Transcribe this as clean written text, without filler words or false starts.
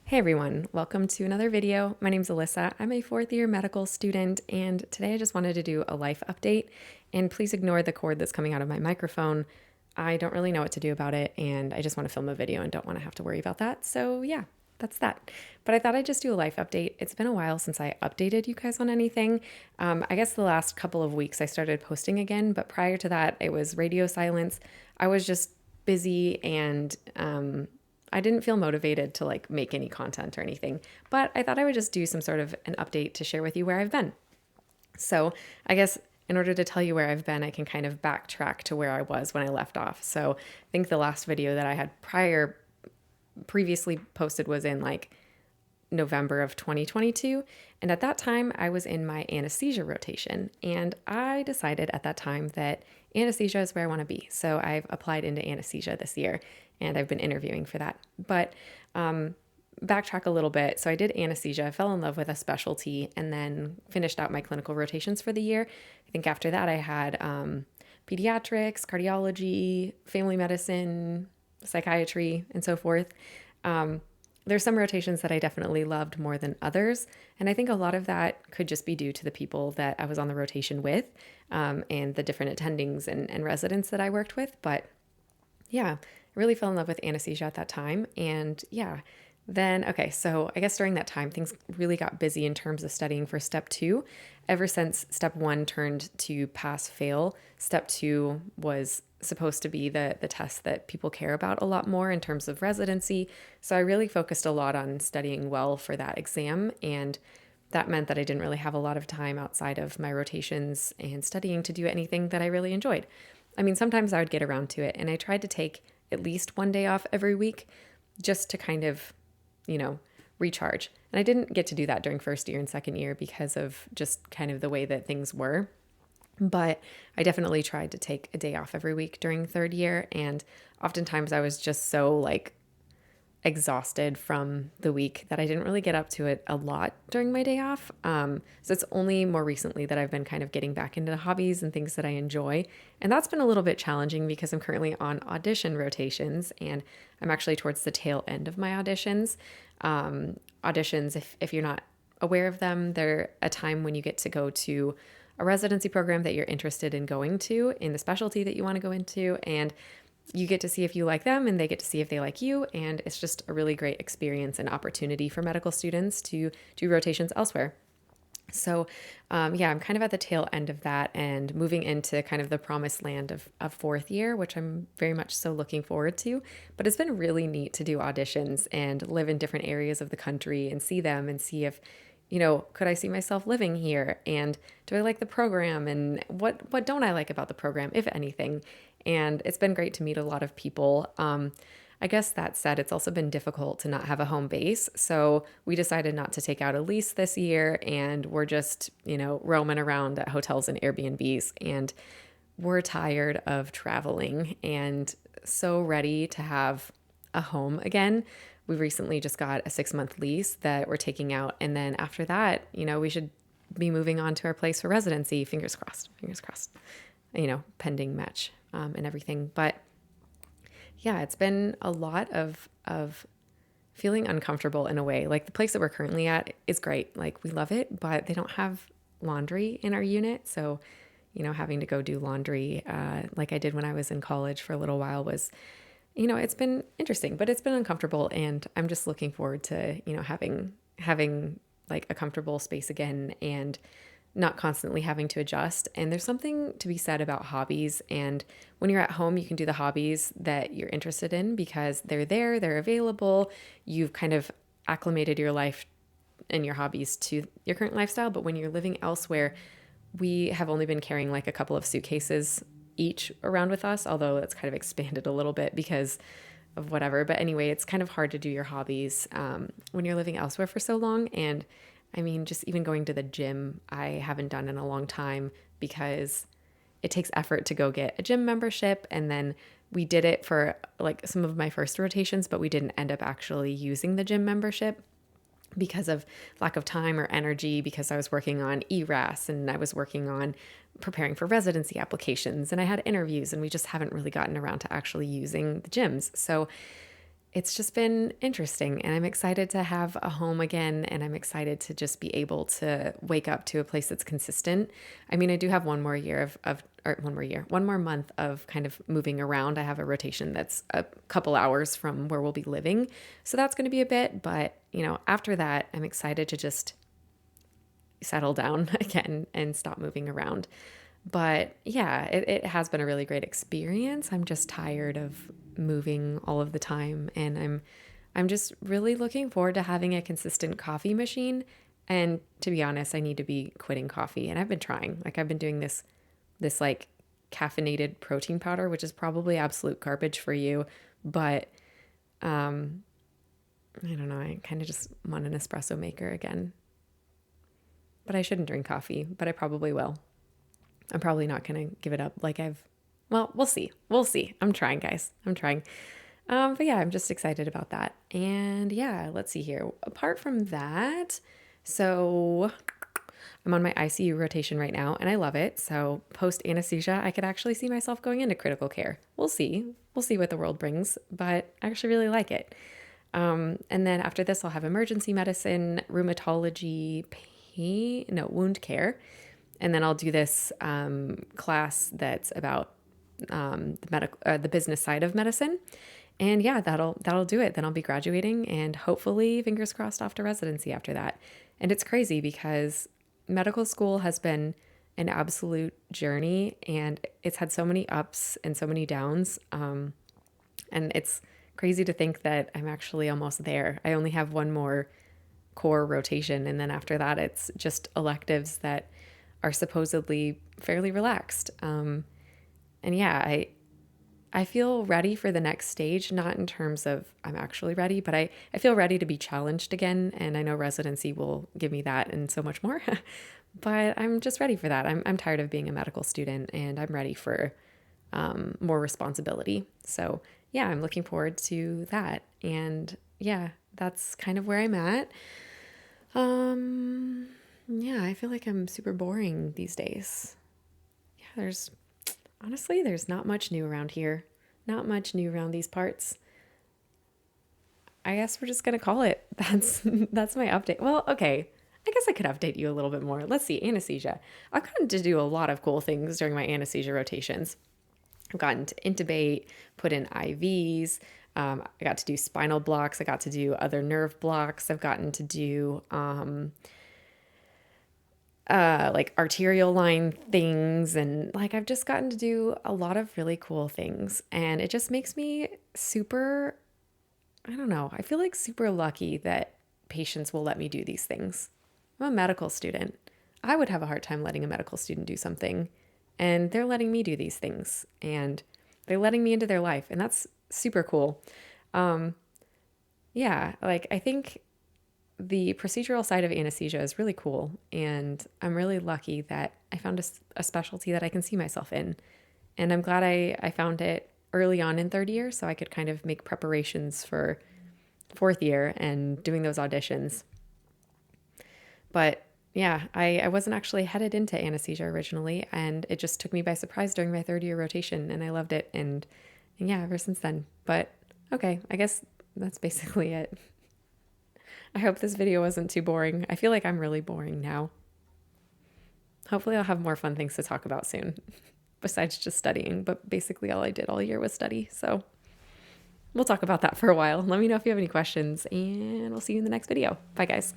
Hey everyone, welcome to another video. My name's Alyssa. I'm a fourth year medical student, and today I just wanted to do a life update. And please ignore the cord that's coming out of my microphone. I don't really know what to do about it, and I just want to film a video and don't want to have to worry about that. So yeah, that's that. But I thought I'd just do a life update. It's been a while since I updated you guys on anything. I guess the last couple of weeks I started posting again, but prior to that, it was radio silence. I was just busy and I didn't feel motivated to make any content or anything, but I thought I would just do some sort of an update to share with you where I've been. So I guess in order to tell you where I've been, I can kind of backtrack to where I was when I left off. So I think the last video that I had previously posted was in November of 2022. And at that time, I was in my anesthesia rotation. And I decided at that time that anesthesia is where I want to be. So I've applied into anesthesia this year and I've been interviewing for that. But backtrack a little bit. So I did anesthesia, fell in love with a specialty, and then finished out my clinical rotations for the year. I think after that, I had pediatrics, cardiology, family medicine, psychiatry, and so forth. There's some rotations that I definitely loved more than others. And I think a lot of that could just be due to the people that I was on the rotation with and the different attendings and residents that I worked with. But yeah, I really fell in love with anesthesia at that time. And yeah, then, okay, so I guess during that time, things really got busy in terms of studying for step 2. Ever since step 1 turned to pass fail, step 2 was supposed to be the test that people care about a lot more in terms of residency. So I really focused a lot on studying well for that exam, and that meant that I didn't really have a lot of time outside of my rotations and studying to do anything that I really enjoyed. I mean, sometimes I would get around to it, and I tried to take at least one day off every week just to kind of, recharge. And I didn't get to do that during first year and second year because of just kind of the way that things were. But I definitely tried to take a day off every week during third year. And oftentimes I was just so exhausted from the week that I didn't really get up to it a lot during my day off. So it's only more recently that I've been kind of getting back into the hobbies and things that I enjoy. And that's been a little bit challenging because I'm currently on audition rotations and I'm actually towards the tail end of my auditions. Auditions, if you're not aware of them, they're a time when you get to go to a residency program that you're interested in going to in the specialty that you want to go into, and you get to see if you like them and they get to see if they like you, and it's just a really great experience and opportunity for medical students to do rotations elsewhere. So yeah, I'm kind of at the tail end of that and moving into kind of the promised land of fourth year, which I'm very much so looking forward to. But it's been really neat to do auditions and live in different areas of the country and see them and see if, could I see myself living here? And do I like the program? And what don't I like about the program, if anything? And it's been great to meet a lot of people. I guess that said, it's also been difficult to not have a home base. So we decided not to take out a lease this year, and we're just, roaming around at hotels and Airbnbs. And we're tired of traveling and so ready to have a home again. We recently just got a 6-month lease that we're taking out. And then after that, we should be moving on to our place for residency. Fingers crossed, pending match and everything. But yeah, it's been a lot of feeling uncomfortable in a way. Like the place that we're currently at is great. Like we love it, but they don't have laundry in our unit. So, having to go do laundry like I did when I was in college for a little while was, it's been interesting, but it's been uncomfortable. And I'm just looking forward to, having like a comfortable space again and not constantly having to adjust. And there's something to be said about hobbies. And when you're at home, you can do the hobbies that you're interested in because they're there, they're available. You've kind of acclimated your life and your hobbies to your current lifestyle. But when you're living elsewhere, we have only been carrying like a couple of suitcases each around with us, although it's kind of expanded a little bit because of whatever. But anyway, it's kind of hard to do your hobbies when you're living elsewhere for so long. And I mean, just even going to the gym, I haven't done in a long time because it takes effort to go get a gym membership. And then we did it for like some of my first rotations, but we didn't end up actually using the gym membership because of lack of time or energy, because I was working on ERAS and I was working on preparing for residency applications and I had interviews, and we just haven't really gotten around to actually using the gyms. So it's just been interesting, and I'm excited to have a home again, and I'm excited to just be able to wake up to a place that's consistent. I mean, I do have one more year or one more month of kind of moving around. I have a rotation that's a couple hours from where we'll be living. So that's going to be a bit, but after that, I'm excited to just settle down again and stop moving around. But yeah, it has been a really great experience. I'm just tired of moving all of the time, and I'm just really looking forward to having a consistent coffee machine. And to be honest, I need to be quitting coffee, and I've been trying. Like I've been doing this like caffeinated protein powder, which is probably absolute garbage for you, but I don't know, I kind of just want an espresso maker again. But I shouldn't drink coffee, but I probably will. I'm probably not going to give it up well, we'll see. We'll see. I'm trying, guys. I'm trying. But yeah, I'm just excited about that. And yeah, let's see here. Apart from that, so I'm on my ICU rotation right now and I love it. So post anesthesia, I could actually see myself going into critical care. We'll see. We'll see what the world brings, but I actually really like it. And then after this, I'll have emergency medicine, rheumatology, wound care. And then I'll do this class that's about the business side of medicine. And yeah, that'll do it. Then I'll be graduating and hopefully, fingers crossed, off to residency after that. And it's crazy because medical school has been an absolute journey, and it's had so many ups and so many downs. And it's crazy to think that I'm actually almost there. I only have one more core rotation, and then after that, it's just electives that are supposedly fairly relaxed. And yeah, I feel ready for the next stage, not in terms of I'm actually ready, but I feel ready to be challenged again. And I know residency will give me that and so much more, but I'm just ready for that. I'm tired of being a medical student, and I'm ready for more responsibility. So yeah, I'm looking forward to that. And yeah, that's kind of where I'm at. Yeah, I feel like I'm super boring these days. Yeah, there's not much new around here. Not much new around these parts. I guess we're just going to call it. That's my update. Well, okay. I guess I could update you a little bit more. Let's see, anesthesia. I've gotten to do a lot of cool things during my anesthesia rotations. I've gotten to intubate, put in IVs. I got to do spinal blocks. I got to do other nerve blocks. I've gotten to do like arterial line things, and like I've just gotten to do a lot of really cool things, and it just makes me super, I don't know, I feel like super lucky that patients will let me do these things. I'm a medical student. I would have a hard time letting a medical student do something, and they're letting me do these things, and they're letting me into their life, and that's super cool. Yeah, like I think the procedural side of anesthesia is really cool, and I'm really lucky that I found a specialty that I can see myself in. And I'm glad I found it early on in third year so I could kind of make preparations for fourth year and doing those auditions. But yeah, I wasn't actually headed into anesthesia originally, and it just took me by surprise during my third year rotation, and I loved it. And yeah, ever since then. But okay, I guess that's basically it. I hope this video wasn't too boring. I feel like I'm really boring now. Hopefully I'll have more fun things to talk about soon, besides just studying. But basically all I did all year was study. So we'll talk about that for a while. Let me know if you have any questions, and we'll see you in the next video. Bye, guys.